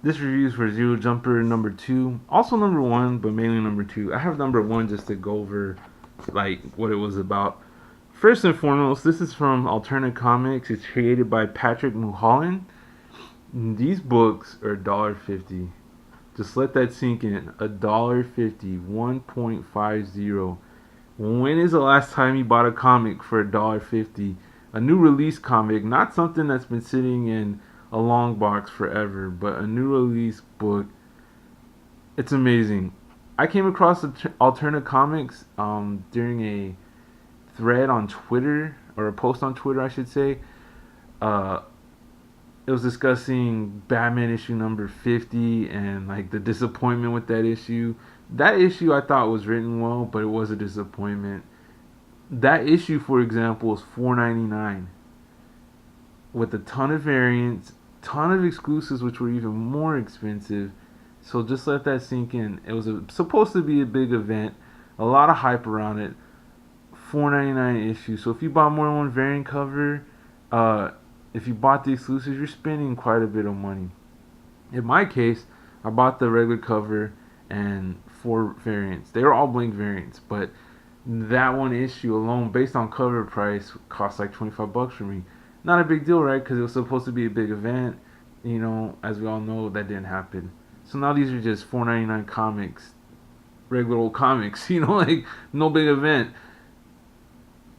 This review is for Zero Jumper number 2. Also number 1, but mainly number 2. I have number 1 just to go over like what it was about. First and foremost, this is from Alterna Comics. It's created by Patrick Mulholland. These books are $1.50. Just let that sink in. $1.50. 1.50. When is the last time you bought a comic for $1.50? A new release comic, not something that's been sitting in a long box forever, but a new release book. It's amazing. I came across Alterna Comics during a thread on Twitter, or a post on Twitter, I should say. Uh, it was discussing Batman issue number 50 and like the disappointment with that issue. That issue I thought was written well, but it was a disappointment. That issue, for example, is $4.99 with a ton of variants, ton of exclusives, which were even more expensive. So just let that sink in. It was supposed to be a big event, a lot of hype around it. $4.99 issue. So if you bought more than one variant cover, uh, if you bought the exclusives, you're spending quite a bit of money. In my case, I bought the regular cover and 4 variants. They were all blank variants, but that one issue alone, based on cover price, cost like $25 for me. Not a big deal, right? Because it was supposed to be a big event. As we all know, that didn't happen. So now these are just $4.99 comics, regular old comics. Like no big event.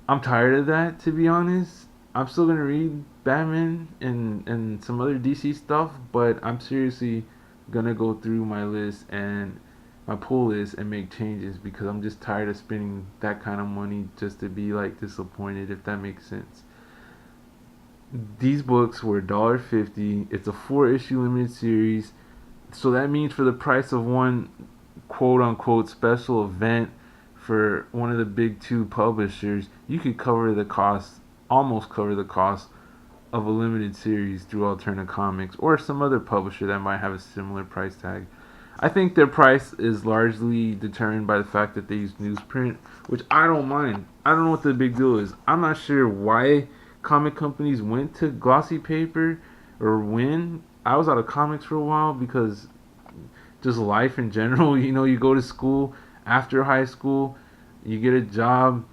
I'm tired of that, to be honest. I'm still gonna read Batman and some other DC stuff, but I'm seriously gonna go through my list and my pull list and make changes because I'm just tired of spending that kind of money just to be like disappointed, if that makes sense. These books were $1.50. It's a 4 issue limited series, so that means for the price of one quote unquote special event for one of the big two publishers, you could cover the cost, almost cover the cost of a limited series through Alterna Comics or some other publisher that might have a similar price tag. I think their price is largely determined by the fact that they use newsprint, which I don't mind. I don't know what the big deal is. I'm not sure why comic companies went to glossy paper or when. I was out of comics for a while because just life in general. You go to school after high school, you get a job,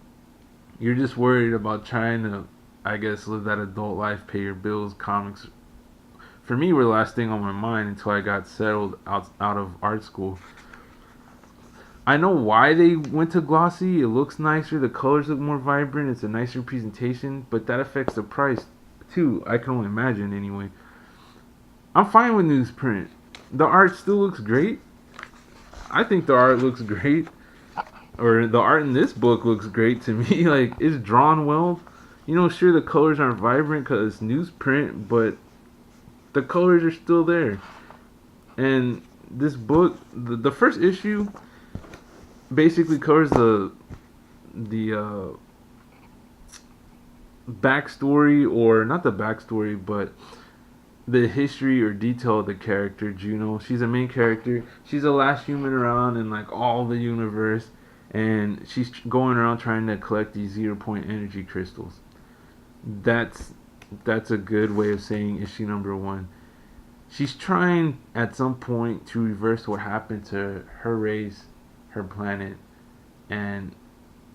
you're just worried about trying to, I guess, live that adult life, pay your bills. Comics, for me, were the last thing on my mind until I got settled out of art school. I know why they went to glossy. It looks nicer, the colors look more vibrant, it's a nicer presentation, but that affects the price too. I can only imagine anyway. I'm fine with newsprint. The art still looks great. I think the art looks great, or the art in this book looks great to me. Like it's drawn well. Sure the colors aren't vibrant because it's newsprint, but the colors are still there. And this book, the first issue, basically covers the backstory, or not the backstory, but the history or detail of the character Juno. She's a main character. She's the last human around in like all the universe, and she's going around trying to collect these 0 point energy crystals. That's that's a good way of saying issue number 1. She's trying at some point to reverse what happened to her race, her planet, and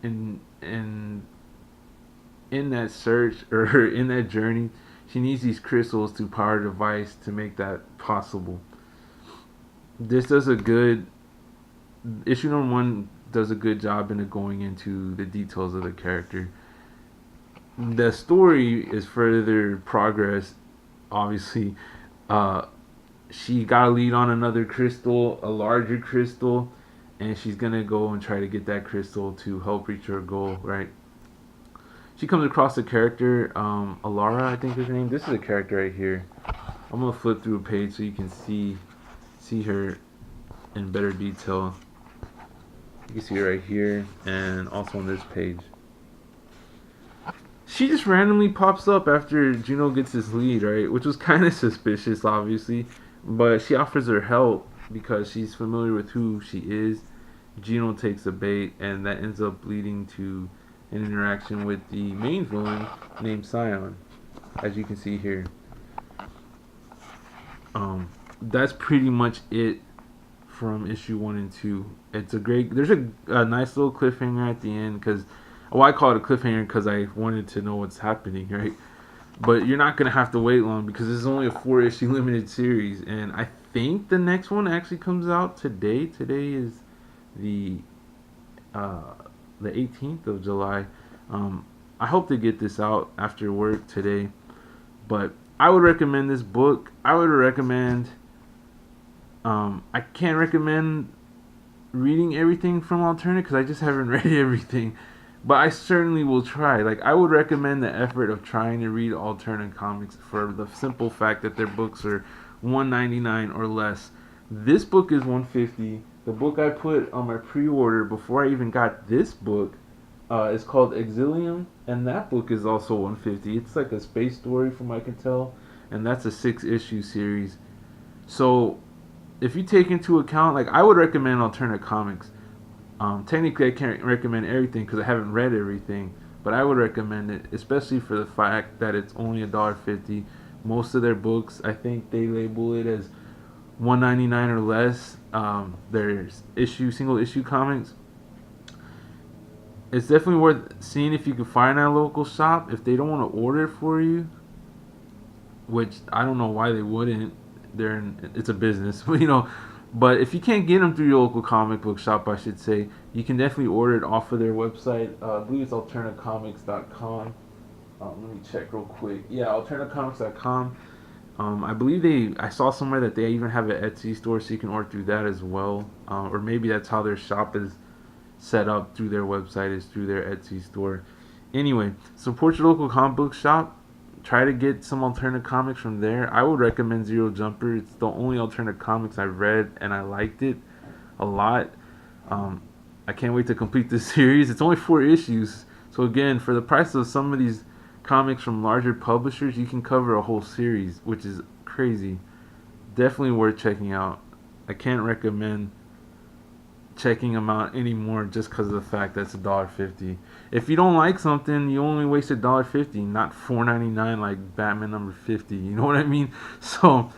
in in that search or in that journey, she needs these crystals to power a device to make that possible. This does a good issue number 1 does a good job in going into the details of the character. The story is further progress. Obviously, uh, she got a lead on another crystal, a larger crystal, and she's gonna go and try to get that crystal to help reach her goal. Right? She comes across a character, Alara, I think is her name. This is a character right here. I'm gonna flip through a page so you can see her in better detail. You can see her right here, and also on this page. She just randomly pops up after Juno gets his lead, right? Which was kind of suspicious, obviously. But she offers her help because she's familiar with who she is. Juno takes the bait, and that ends up leading to an interaction with the main villain named Scion, as you can see here. Um, that's pretty much it from issue 1 and 2. It's a great. There's a nice little cliffhanger at the end because, well, I call it a cliffhanger because I wanted to know what's happening, right? But you're not gonna have to wait long because this is only a 4 issue limited series, and I think the next one actually comes out today. Today is the uh, the 18th of July. I hope to get this out after work today, but I would recommend this book. I would recommend. I can't recommend reading everything from Alterna because I just haven't read everything. But I certainly will try. Like, I would recommend the effort of trying to read Alterna comics for the simple fact that their books are $1.99 or less. This book is $1.50. The book I put on my pre-order before I even got this book is called Exilium, and that book is also $1.50. It's like a space story, from what I can tell, and that's a 6 issue series. So if you take into account, like, I would recommend Alterna comics. Technically, I can't recommend everything because I haven't read everything, but I would recommend it, especially for the fact that it's only $1.50. Most of their books, I think they label it as $1.99 or less. There's single issue comics. It's definitely worth seeing if you can find a local shop. If they don't want to order it for you, which I don't know why they wouldn't. It's a business, But if you can't get them through your local comic book shop, I should say, you can definitely order it off of their website. I believe it's alternacomics.com. Let me check real quick. Yeah, alternacomics.com. I believe I saw somewhere that they even have an Etsy store, so you can order through that as well. Or maybe that's how their shop is set up through their website, is through their Etsy store. Anyway, support your local comic book shop. Try to get some Alterna comics from there. I would recommend Zero Jumper. It's the only Alterna comics I've read, and I liked it a lot. I can't wait to complete this series. It's only 4 issues. So again, for the price of some of these comics from larger publishers, you can cover a whole series, which is crazy. Definitely worth checking out. I can't recommend checking them out anymore just because of the fact that it's $1.50. If you don't like something, you only wasted $1.50, not $4.99 like Batman number 50. You know what I mean? So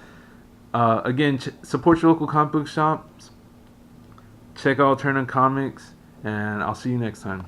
again, support your local comic book shops. Check out Alterna Comics, and I'll see you next time.